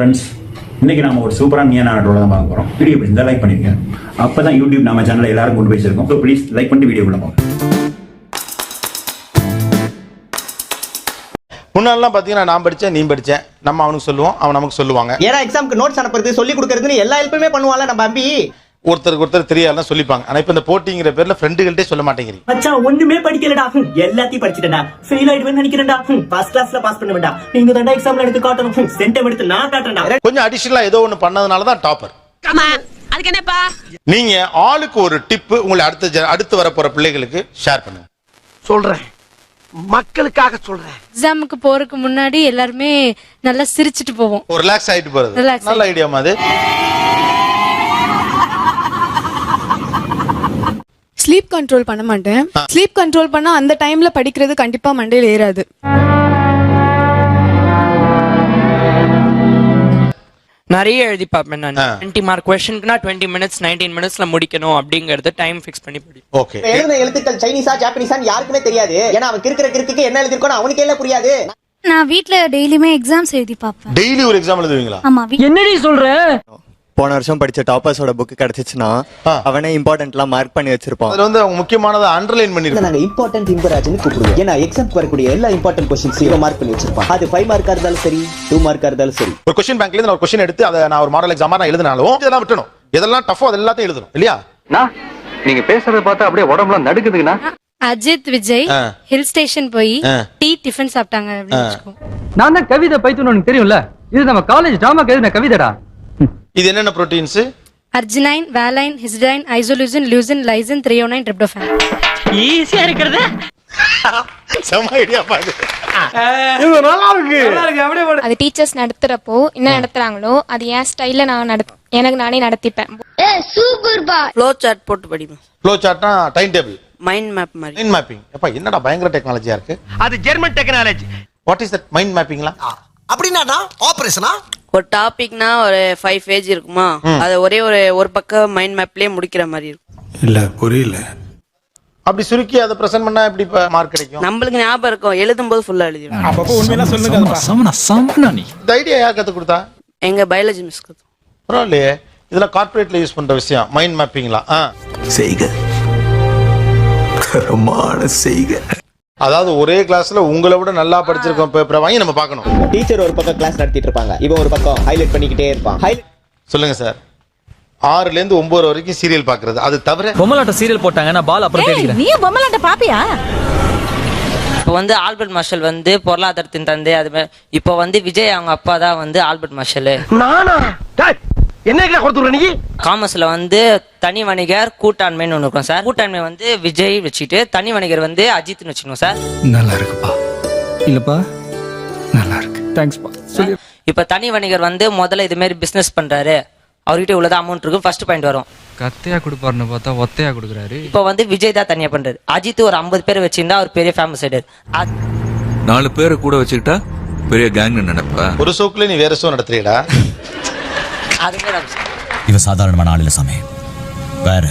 Friends, இன்னைக்கு நாம ஒரு சூப்பரான நியான ஆர்டரோட தான் பார்க்க போறோம். வீடியோ பிடிச்சிருந்தா லைக் பண்ணிருங்க. அப்பதான் யூடியூப் நம்ம சேனல்ல எல்லாரும் கொண்டு போய் சேர்க்கும். ஸோ ப்ளீஸ் லைக் பண்ணிட்டு வீடியோ உள்ள போங்க. முன்னாடிலாம் பாத்தீங்கன்னா நான் படிச்சேன், நீ படிச்சேன், நம்ம அவனுக்கு சொல்லுவோம், அவன் நமக்கு சொல்லுவாங்க. ஏன்னா எக்ஸாம்க்கு நோட்ஸ் அனுப்புறது, சொல்லி கொடுக்கறதுன்னு எல்லா ஹெல்ப்புமே பண்ணுவாங்க நம்ம அம்பி. ஒருத்தருக்கு ஒருத்தர் தெரியாதுன்னு சொல்லிப்பாங்க. ஆனா இப்ப இந்த போட்டிங்கிற பேர்ல ஃப்ரெண்டுகள்ட்டே சொல்ல மாட்டேங்கிறீங்க. மச்சான் ஒண்ணுமே படிக்கலடா, எல்லாத்தையும் படிச்சிட்டேன்டா, ஃபெயில் ஆயிடுவேன்னு நினைக்கிறேன்டா, ஃபர்ஸ்ட் கிளாஸ்ல பாஸ் பண்ணுவேன்டா, நீங்க தான் எக்ஸாம்ல எடுத்து காட்டணும், சென்டம் எடுத்து நான் காட்டறேன்டா. கொஞ்சம் அடிஷனலா ஏதோ ஒண்ணு பண்ணதுனால தான் டாப்பர். அதுக்கு என்னப்பா? நீங்க ஆளுக்கு ஒரு டிப் உங்களை அடுத்து வர போற பிள்ளைகளுக்கு ஷேர் பண்ணுங்க. சொல்றேன், மக்களுக்காக சொல்றேன். எக்ஸாமுக்கு போறதுக்கு முன்னாடி எல்லாருமே நல்லா சிரிச்சிட்டு போவோம். ஒரு ரிலாக்ஸ் ஆயிட்டு போறது Relax நல்ல ஐடியா மாதிரி. ஸ்லீப் கண்ட்ரோல் பண்ண மாட்டேன். ஸ்லீப் கண்ட்ரோல் பண்ணா அந்த டைம்ல படிக்கிறது கண்டிப்பா மண்டையில ஏறாது. நிறைய எழுதி பார்ப்பேன் நான். 20 மார்க் क्वेश्चनக்குனா 20 மினிட்ஸ் 19 மினிட்ஸ்ல முடிக்கணும் அப்படிங்கறது டைம் ஃபிக்ஸ் பண்ணி படி. ஓகே. எழுதுன எழுத்துக்கள் சைனீஸா ஜாப்பனீஸான்னு யாருக்குமே தெரியாது. ஏன்னா அவன் கிறுக்கு என்ன எழுதிருக்கோன்னு அவனுக்கே எல்லாம் புரியாது. நான் வீட்ல டெய்லியுமே எக்ஸாம்ஸ் எழுதி பார்ப்பேன். டெய்லி ஒரு எக்ஸாம் எழுதுவீங்களா? ஆமா. என்னடி சொல்ற? போன வருஷம் படிச்ச டாப்பர்ஸோட புக் கிடைச்சிச்சுன்னா அவனே இம்பார்ட்டன்ட்லாம் மார்க் பண்ணி வச்சிருப்பான். அதுல வந்து அவங்க முக்கியமானதை அண்டர்லைன் பண்ணிருக்காங்க. நாங்க இம்பார்ட்டன்ட் இம்பராஜ்னு கூப்பிடுவோம். ஏன்னா எக்ஸாம்க்கு வரக்கூடிய எல்லா இம்பார்ட்டன்ட் क्वेश्चंसையும் மார்க் பண்ணி வச்சிருப்பான். அது 5 மார்க்கா இருந்தாலும் சரி, 2 மார்க்கா இருந்தாலும் சரி. ஒரு क्वेश्चन பேங்க்ல இருந்து நான் ஒரு क्वेश्चन எடுத்து அதை நான் ஒரு மாடல் எக்ஸாமா நான் எழுதினாலும் இதெல்லாம் விட்டணும். எதெல்லாம் டஃபோ அது எல்லாத்தையும் எழுதணும் இல்லையா? நீங்க பேசுறத பார்த்தா அப்படியே உடம்புல நடுக்குதுங்கண்ணா. அஜித் விஜய் ஹில் ஸ்டேஷன் போய் டீ டிஃபன் சாப்பிட்டாங்க அப்படின்னு வெச்சுக்கோ. நான் தான் கவிதை பைத்துன்னு உனக்கு தெரியும்ல. இது நம்ம காலேஜ் டிராமாக்கு எழுதின கவிதைடா. இது என்னென்ன proteins? Arginine, valine, histidine, isoleucine, leucine, lysine, threonine, tryptophan. ஈஸியா இருக்குது. செம ஐடியா பாரு. இது நல்லா இருக்கு. அப்படியே போடு. அது டீச்சர்ஸ் நடத்துறப்போ என்ன நடத்துறாங்களோ அது என் ஸ்டைல்ல நான் எனக்கு நானே நடத்திப்பேன். சூப்பர் பா. ஃப்ளோ சார்ட் போட்டு படிப்பேன். ஃப்ளோ சார்ட்னா டைம் டேபிள், மைண்ட் மேப் மாதிரி. Mind mapping. அப்பா என்னடா பயங்கர டெக்னாலஜியா இருக்கு. அது German technology. What is that mind மேப்பிங்லாம்? அப்படின்னா ஆபரேஷனா? ஒரு டாபிக்னா ஒரு 5 பேஜ் இருக்குமா, அது ஒரு பக்கம் மைண்ட் மேப்லயே முடிக்கிற மாதிரி இருக்கும். இல்ல புரியல. அப்படி சுருக்கி அதை பிரசன்ட் பண்ணா எப்படி மார்க் கிடைக்கும்? நம்மளுக்கு ஞாபகம் இருக்கும், எழுதும்போது ஃபுல்லா எழுதிடுவோம். அப்பப்போ உண்மையெல்லாம் சொல்லுங்க. இந்த ஐடியா யார் கத்து கொடுத்தா? எங்க பயாலஜி மிஸ் கத்து. பரவாயில்லையே, இதெல்லாம் கார்பரேட்ல யூஸ் பண்ற விஷயம் மைண்ட் மேப்பிங்லாம். செய்க தரமான செய்க. அதாவது ஒரே கிளாஸ்ல உங்களை விட நல்லா படிச்சிருக்கோம் பேப்பரை வாங்கி நம்ம பார்க்கணும். டீச்சர் ஒரு பக்கம் கிளாஸ் நடத்திட்டு இருப்பாங்க, இவன் ஒரு பக்கம் ஹைலைட் பண்ணிக்கிட்டே இருப்பான். சொல்லுங்க சார், 6ல இருந்து 9 வரைக்கும் சீரியல் பாக்குறது, அது தவிர பொம்மலாட்ட சீரியல் போட்டாங்க, நான் பால் அப்புறம் தேடிக்கிறேன். நீ பொம்மலாட்ட பாப்பியா? இப்போ வந்து ஆல்பர்ட் மார்ஷல் வந்து பொருளாதாரத்தின் தந்தை. அது இப்போ வந்து விஜய் அவங்க அப்பா தான் வந்து ஆல்பர்ட் மார்ஷல். நானா? என்ன கொடுத்துற நீ? காமர்ஸ்ல வந்து தனி வணிகர் கூட்டாண்மைன்னு ஒண்ணு இருக்கும் சார். கூட்டாண்மை வந்து விஜய் வச்சுட்டு தனி வணிகர் வந்து அஜித்னு வச்சுக்கணும் சார். நல்லா இருக்குப்பா. இல்லப்பா நல்லா இருக்கு. தேங்க்ஸ்ப்பா. இப்ப தனி வணிகர் வந்து முதல்ல இது மாதிரி பிசினஸ் பண்றாரு, அவர்கிட்ட இவ்வளவு அமௌண்ட் இருக்கு, ஃபர்ஸ்ட் பாயிண்ட் வரும். கத்தையா கொடுப்பாருன்னு பார்த்தா ஒத்தையா கொடுக்குறாரு. இப்ப வந்து விஜய் தான் தனியா பண்றாரு. அஜித் ஒரு 50 பேர் வச்சிருந்தா அவர் பெரிய ஃபேமஸ் ஆயிடுது. 4 பேரை கூட வச்சுக்கிட்டா பெரிய கேங்னு நினைப்பா. ஒரு சோக்குல நீ வேற சோ நடத்துறீடா. இவ சாதாரணமான ஆள் இல்ல சாமி. வேற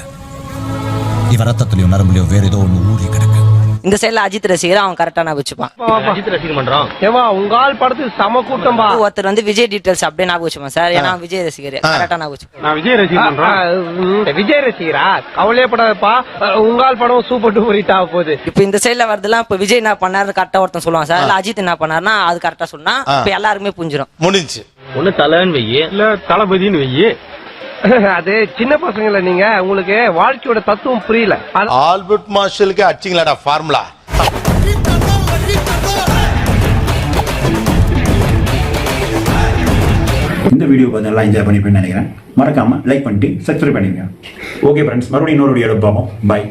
இவ ரத்தத்துலயும் நரம்புலயும் வேற ஏதோ ஒண்ணு ஊறி கிடக்கு. இந்த சைடுல அஜித் ரசிகர் அவன் கரெக்டா நான் வச்சுப்பான். அஜித் ரசிகர் பண்றான். ஏவா உங்க ஆள் படத்துக்கு சம கூட்டம் பா. ஒருத்தர் வந்து விஜய் டீடைல்ஸ் அப்படியே நான் வச்சுப்பான் சார். ஏன்னா விஜய் ரசிகர் கரெக்டா நான் வச்சுப்பான். நான் விஜய் ரசிகர் பண்றேன். விஜய் ரசிகரா? கவலையப்படாதப்பா, உங்க ஆள் படம் சூப்பர் டூப்பர் ஹிட் ஆக போகுது. இப்ப இந்த சைடுல வரதெல்லாம் இப்ப விஜய் என்ன பண்ணாரு கரெக்டா ஒருத்தன் சொல்லுவான் சார். அஜித் என்ன பண்ணாருன்னா அது கரெக்டா சொன்னா இப்ப எல்லாருக்குமே புரிஞ்சிடும். முடிஞ்சு. ஒண்ணு தலைன்னு வெய்யி, இல்ல தளபதினு வெய்யி. அது சின்ன பசங்கள, நீங்க உங்களுக்கு வாழ்க்கையோட தத்துவம் புரியல. ஆல்பர்ட் மார்ஷலுக்கு அடிச்சிங்களாடா ஃபார்முலா. இந்த வீடியோ பார்த்து நல்லா என்ஜாய் பண்ணிப்பேன்னு நினைக்கிறேன். மறக்காம லைக் பண்ணிட்டு சப்ஸ்கிரைப் பண்ணிருங்க. ஓகே ஃப்ரெண்ட்ஸ், மறுபடியும் இன்னொரு வீடியோல பார்ப்போம். பை.